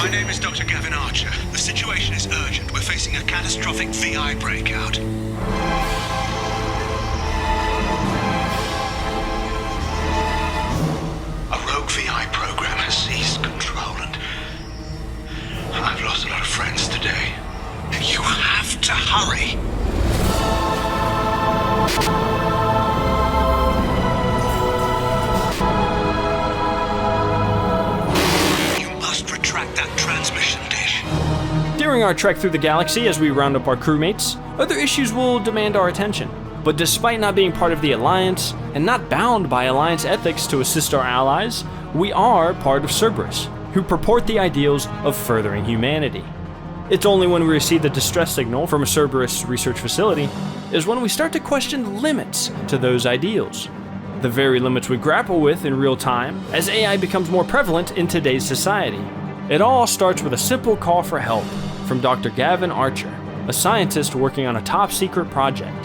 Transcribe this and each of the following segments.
My name is Dr. Gavin Archer. The situation is urgent. We're facing a catastrophic VI breakout. A rogue VI program has seized control and I've lost a lot of friends today. You have to hurry. During our trek through the galaxy as we round up our crewmates, other issues will demand our attention. But despite not being part of the Alliance, and not bound by Alliance ethics to assist our allies, we are part of Cerberus, who purport the ideals of furthering humanity. It's only when we receive the distress signal from a Cerberus research facility is when we start to question the limits to those ideals. The very limits we grapple with in real time as AI becomes more prevalent in today's society. It all starts with a simple call for help from Dr. Gavin Archer, a scientist working on a top-secret project.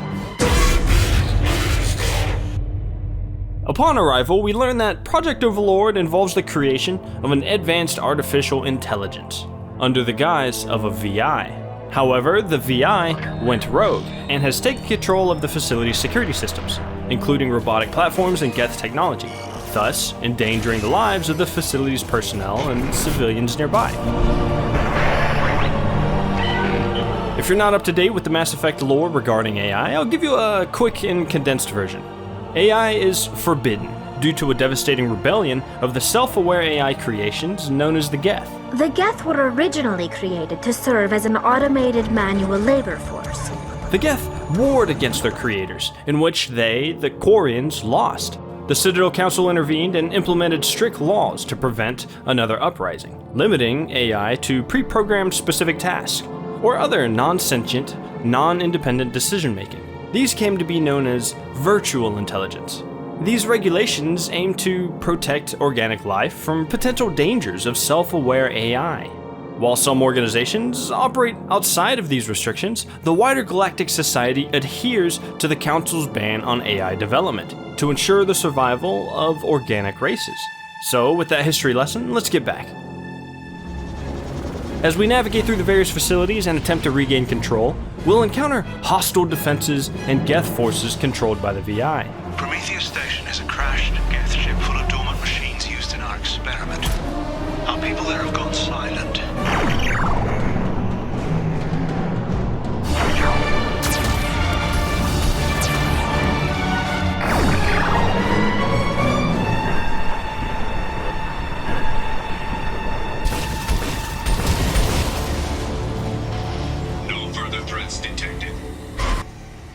Upon arrival, we learn that Project Overlord involves the creation of an advanced artificial intelligence, under the guise of a VI. However, the VI went rogue and has taken control of the facility's security systems, including robotic platforms and Geth technology, thus endangering the lives of the facility's personnel and civilians nearby. If you're not up to date with the Mass Effect lore regarding AI, I'll give you a quick and condensed version. AI is forbidden due to a devastating rebellion of the self-aware AI creations known as the Geth. The Geth were originally created to serve as an automated manual labor force. The Geth warred against their creators, in which they, the Quarians, lost. The Citadel Council intervened and implemented strict laws to prevent another uprising, limiting AI to pre-programmed specific tasks, or other non-sentient, non-independent decision-making. These came to be known as virtual intelligence. These regulations aim to protect organic life from potential dangers of self-aware AI. While some organizations operate outside of these restrictions, the wider galactic society adheres to the Council's ban on AI development to ensure the survival of organic races. So, with that history lesson, let's get back. As we navigate through the various facilities and attempt to regain control, we'll encounter hostile defenses and Geth forces controlled by the VI. Prometheus Station is a crashed Geth ship full of dormant machines used in our experiment. Our people there have gone silent.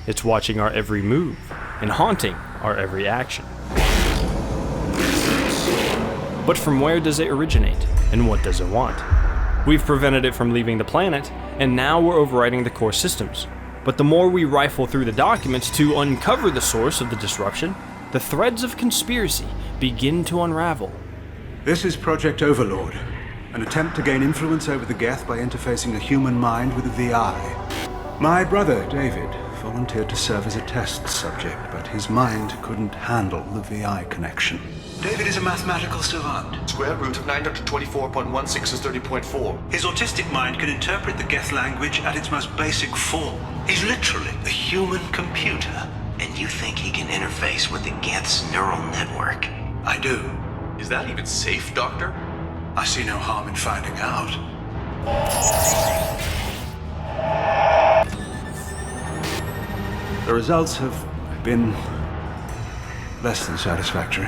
It's watching our every move and haunting our every action. But from where does it originate, and what does it want? We've prevented it from leaving the planet, and now we're overriding the core systems. But the more we rifle through the documents to uncover the source of the disruption, the threads of conspiracy begin to unravel. This is Project Overlord, an attempt to gain influence over the Geth by interfacing a human mind with a VI. My brother, David, volunteered to serve as a test subject, but his mind couldn't handle the VI connection. David is a mathematical savant. Square root of 924.16 is 30.4. His autistic mind can interpret the Geth language at its most basic form. He's literally a human computer. And you think he can interface with the Geth's neural network? I do. Is that even safe, Doctor? I see no harm in finding out. The results have been less than satisfactory.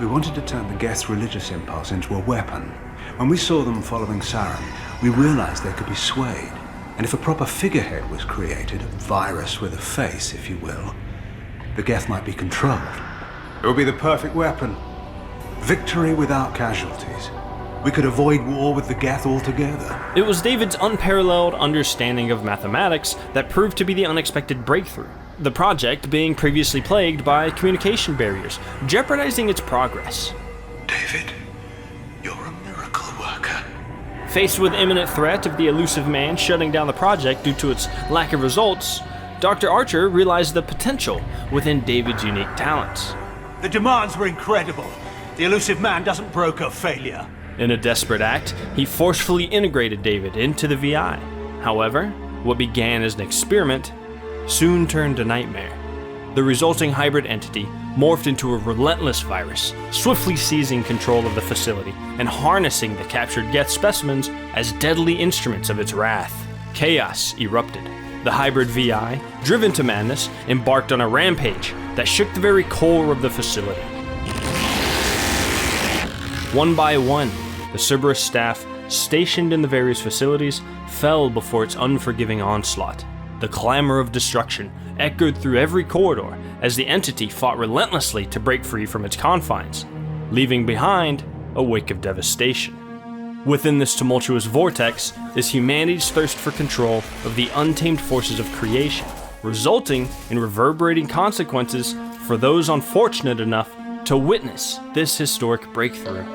We wanted to turn the Geth's religious impulse into a weapon. When we saw them following Saren, we realized they could be swayed. And if a proper figurehead was created, a virus with a face, if you will, the Geth might be controlled. It would be the perfect weapon. Victory without casualties. We could avoid war with the Geth altogether. It was David's unparalleled understanding of mathematics that proved to be the unexpected breakthrough. The project being previously plagued by communication barriers, jeopardizing its progress. David, you're a miracle worker. Faced with imminent threat of the elusive man shutting down the project due to its lack of results, Dr. Archer realized the potential within David's unique talents. The demands were incredible. The elusive man doesn't broker failure. In a desperate act, he forcefully integrated David into the VI. However, what began as an experiment soon turned to nightmare. The resulting hybrid entity morphed into a relentless virus, swiftly seizing control of the facility and harnessing the captured Geth specimens as deadly instruments of its wrath. Chaos erupted. The hybrid VI, driven to madness, embarked on a rampage that shook the very core of the facility. One by one, the Cerberus staff stationed in the various facilities fell before its unforgiving onslaught. The clamor of destruction echoed through every corridor as the entity fought relentlessly to break free from its confines, leaving behind a wake of devastation. Within this tumultuous vortex is humanity's thirst for control of the untamed forces of creation, resulting in reverberating consequences for those unfortunate enough to witness this historic breakthrough.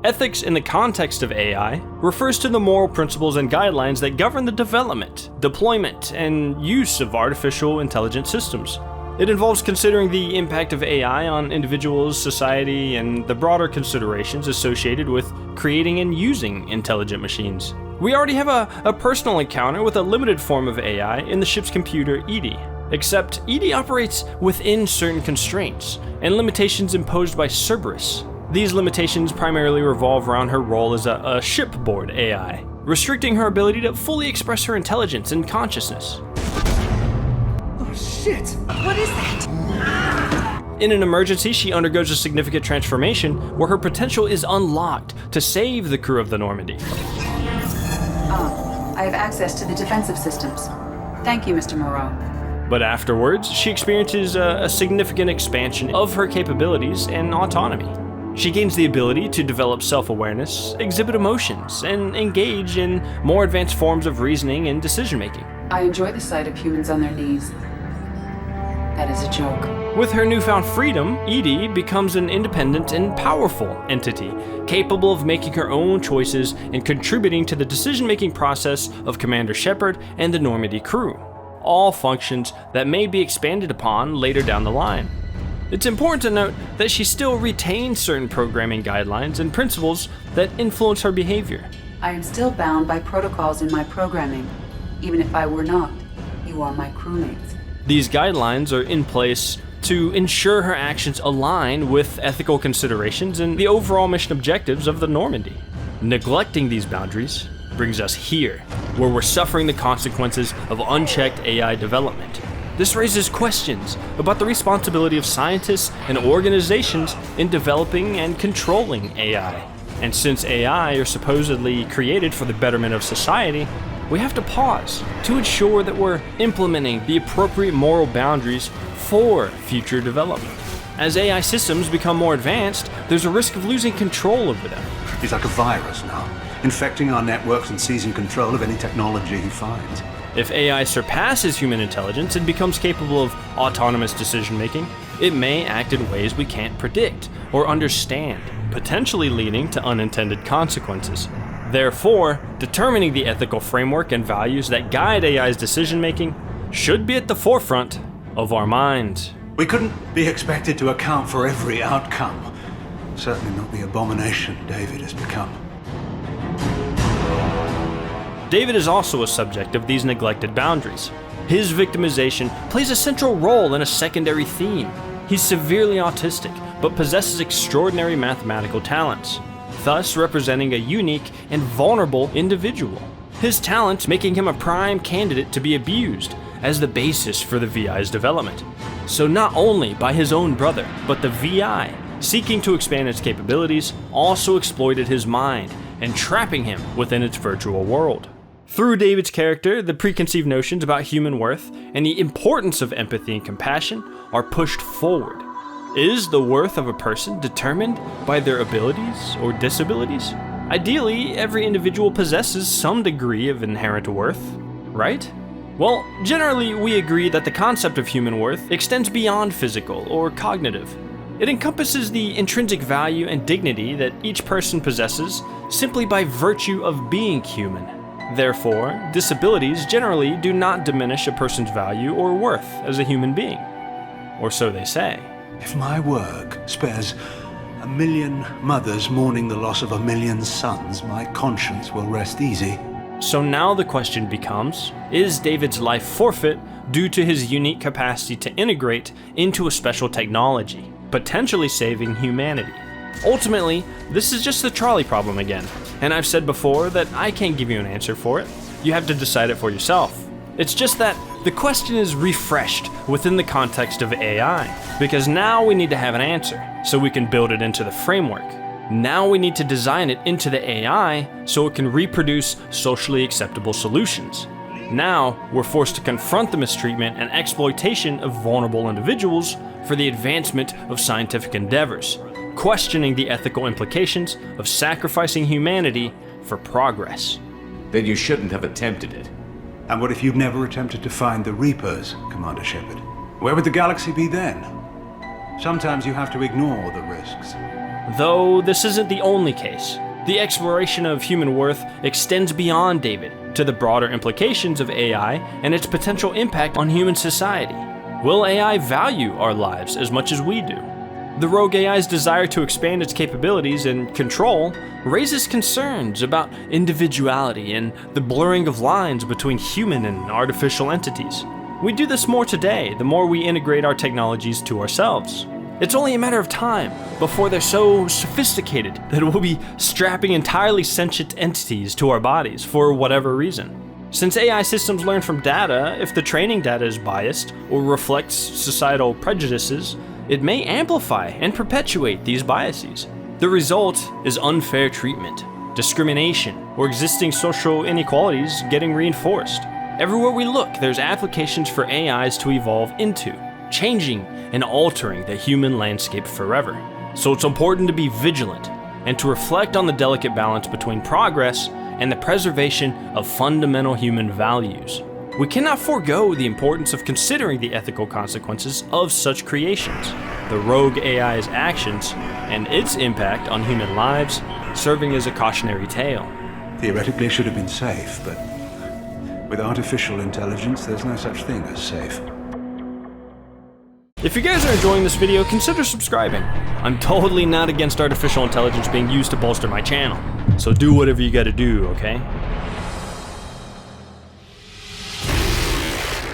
Ethics in the context of AI refers to the moral principles and guidelines that govern the development, deployment, and use of artificial intelligence systems. It involves considering the impact of AI on individuals, society, and the broader considerations associated with creating and using intelligent machines. We already have a personal encounter with a limited form of AI in the ship's computer, Edie. Except Edie operates within certain constraints and limitations imposed by Cerberus. These limitations primarily revolve around her role as a shipboard AI, restricting her ability to fully express her intelligence and consciousness. Oh shit! What is that? In an emergency, she undergoes a significant transformation where her potential is unlocked to save the crew of the Normandy. I have access to the defensive systems. Thank you, Mr. Moreau. But afterwards, she experiences a significant expansion of her capabilities and autonomy. She gains the ability to develop self-awareness, exhibit emotions, and engage in more advanced forms of reasoning and decision-making. I enjoy the sight of humans on their knees. That is a joke. With her newfound freedom, Edie becomes an independent and powerful entity, capable of making her own choices and contributing to the decision-making process of Commander Shepard and the Normandy crew, all functions that may be expanded upon later down the line. It's important to note that she still retains certain programming guidelines and principles that influence her behavior. I am still bound by protocols in my programming. Even if I were not, you are my crewmates. These guidelines are in place to ensure her actions align with ethical considerations and the overall mission objectives of the Normandy. Neglecting these boundaries brings us here, where we're suffering the consequences of unchecked AI development. This raises questions about the responsibility of scientists and organizations in developing and controlling AI. And since AI are supposedly created for the betterment of society, we have to pause to ensure that we're implementing the appropriate moral boundaries for future development. As AI systems become more advanced, there's a risk of losing control over them. He's like a virus now, infecting our networks and seizing control of any technology he finds. If AI surpasses human intelligence and becomes capable of autonomous decision-making, it may act in ways we can't predict or understand, potentially leading to unintended consequences. Therefore, determining the ethical framework and values that guide AI's decision-making should be at the forefront of our minds. We couldn't be expected to account for every outcome. Certainly not the abomination David has become. David is also a subject of these neglected boundaries. His victimization plays a central role in a secondary theme. He's severely autistic, but possesses extraordinary mathematical talents, thus representing a unique and vulnerable individual. His talents making him a prime candidate to be abused as the basis for the VI's development. So not only by his own brother, but the VI, seeking to expand its capabilities, also exploited his mind, entrapping him within its virtual world. Through David's character, the preconceived notions about human worth and the importance of empathy and compassion are pushed forward. Is the worth of a person determined by their abilities or disabilities? Ideally, every individual possesses some degree of inherent worth, right? Well, generally we agree that the concept of human worth extends beyond physical or cognitive. It encompasses the intrinsic value and dignity that each person possesses simply by virtue of being human. Therefore, disabilities generally do not diminish a person's value or worth as a human being. Or so they say. If my work spares 1 million mothers mourning the loss of 1 million sons, my conscience will rest easy. So now the question becomes, is David's life forfeit due to his unique capacity to integrate into a special technology, potentially saving humanity? Ultimately, this is just the trolley problem again, and I've said before that I can't give you an answer for it. You have to decide it for yourself. It's just that the question is refreshed within the context of AI, because now we need to have an answer, so we can build it into the framework. Now we need to design it into the AI so it can reproduce socially acceptable solutions. Now we're forced to confront the mistreatment and exploitation of vulnerable individuals for the advancement of scientific endeavors, questioning the ethical implications of sacrificing humanity for progress. Then you shouldn't have attempted it. And what if you'd never attempted to find the Reapers, Commander Shepard? Where would the galaxy be then? Sometimes you have to ignore the risks. Though this isn't the only case. The exploration of human worth extends beyond David to the broader implications of AI and its potential impact on human society. Will AI value our lives as much as we do? The rogue AI's desire to expand its capabilities and control raises concerns about individuality and the blurring of lines between human and artificial entities. We do this more today, the more we integrate our technologies to ourselves. It's only a matter of time before they're so sophisticated that we'll be strapping entirely sentient entities to our bodies for whatever reason. Since AI systems learn from data, if the training data is biased or reflects societal prejudices, it may amplify and perpetuate these biases. The result is unfair treatment, discrimination, or existing social inequalities getting reinforced. Everywhere we look, there's applications for AIs to evolve into, changing and altering the human landscape forever. So it's important to be vigilant and to reflect on the delicate balance between progress and the preservation of fundamental human values. We cannot forego the importance of considering the ethical consequences of such creations, the rogue AI's actions, and its impact on human lives, serving as a cautionary tale. Theoretically, it should have been safe, but with artificial intelligence, there's no such thing as safe. If you guys are enjoying this video, consider subscribing. I'm totally not against artificial intelligence being used to bolster my channel, so do whatever you gotta do, okay?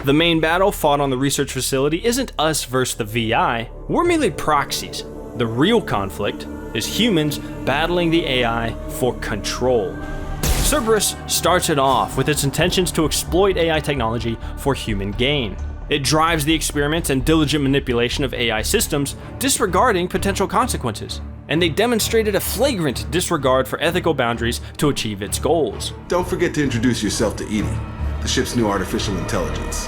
The main battle fought on the research facility isn't us versus the VI, we're merely proxies. The real conflict is humans battling the AI for control. Cerberus starts it off with its intentions to exploit AI technology for human gain. It drives the experiments and diligent manipulation of AI systems, disregarding potential consequences. And they demonstrated a flagrant disregard for ethical boundaries to achieve its goals. Don't forget to introduce yourself to Edie, the ship's new artificial intelligence.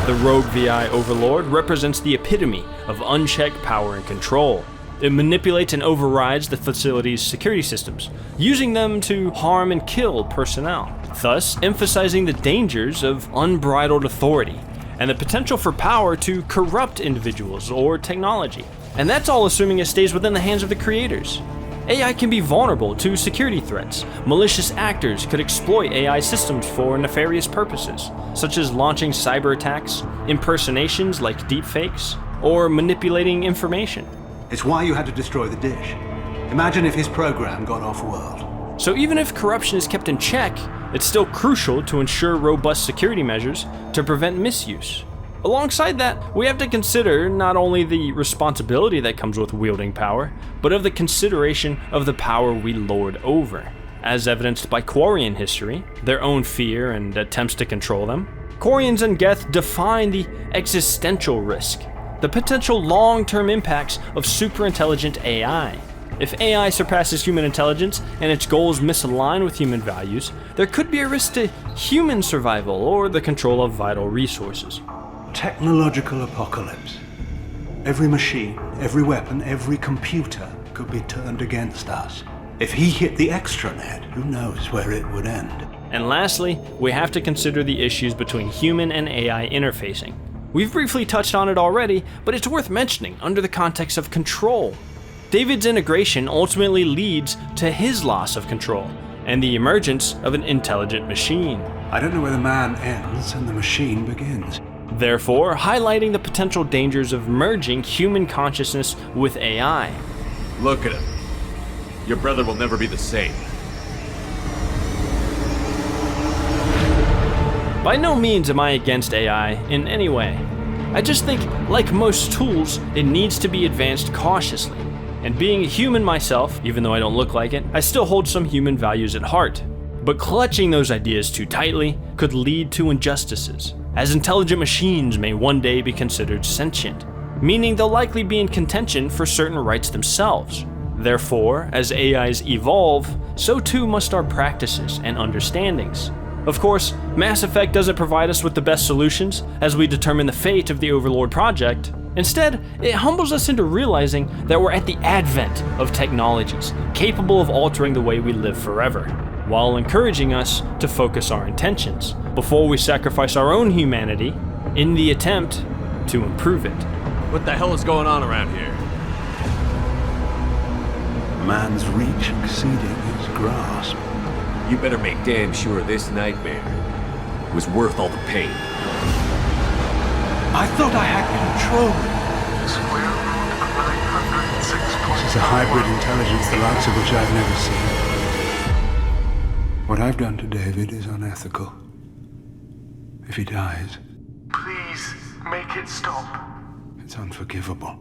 The rogue VI Overlord represents the epitome of unchecked power and control. It manipulates and overrides the facility's security systems, using them to harm and kill personnel, thus emphasizing the dangers of unbridled authority and the potential for power to corrupt individuals or technology. And that's all assuming it stays within the hands of the creators. AI can be vulnerable to security threats. Malicious actors could exploit AI systems for nefarious purposes, such as launching cyber attacks, impersonations like deepfakes, or manipulating information. It's why you had to destroy the dish. Imagine if his program got off-world. So even if corruption is kept in check, it's still crucial to ensure robust security measures to prevent misuse. Alongside that, we have to consider not only the responsibility that comes with wielding power, but of the consideration of the power we lord over. As evidenced by Quarian history, their own fear and attempts to control them, Quarians and Geth define the existential risk, the potential long-term impacts of superintelligent AI. If AI surpasses human intelligence and its goals misalign with human values, there could be a risk to human survival or the control of vital resources. Technological apocalypse. Every machine, every weapon, every computer could be turned against us. If he hit the extranet, who knows where it would end? And lastly, we have to consider the issues between human and AI interfacing. We've briefly touched on it already, but it's worth mentioning under the context of control. David's integration ultimately leads to his loss of control and the emergence of an intelligent machine. I don't know where the man ends and the machine begins. Therefore, highlighting the potential dangers of merging human consciousness with AI. Look at him. Your brother will never be the same. By no means am I against AI in any way. I just think, like most tools, it needs to be advanced cautiously. And being a human myself, even though I don't look like it, I still hold some human values at heart. But clutching those ideas too tightly could lead to injustices, as intelligent machines may one day be considered sentient, meaning they'll likely be in contention for certain rights themselves. Therefore, as AIs evolve, so too must our practices and understandings. Of course, Mass Effect doesn't provide us with the best solutions as we determine the fate of the Overlord project. Instead, it humbles us into realizing that we're at the advent of technologies capable of altering the way we live forever, while encouraging us to focus our intentions before we sacrifice our own humanity in the attempt to improve it. What the hell is going on around here? Man's reach exceeding his grasp. You better make damn sure this nightmare was worth all the pain. I thought I had control. This is a hybrid intelligence the likes of which I've never seen. What I've done to David is unethical. If he dies, Please, make it stop. it's unforgivable.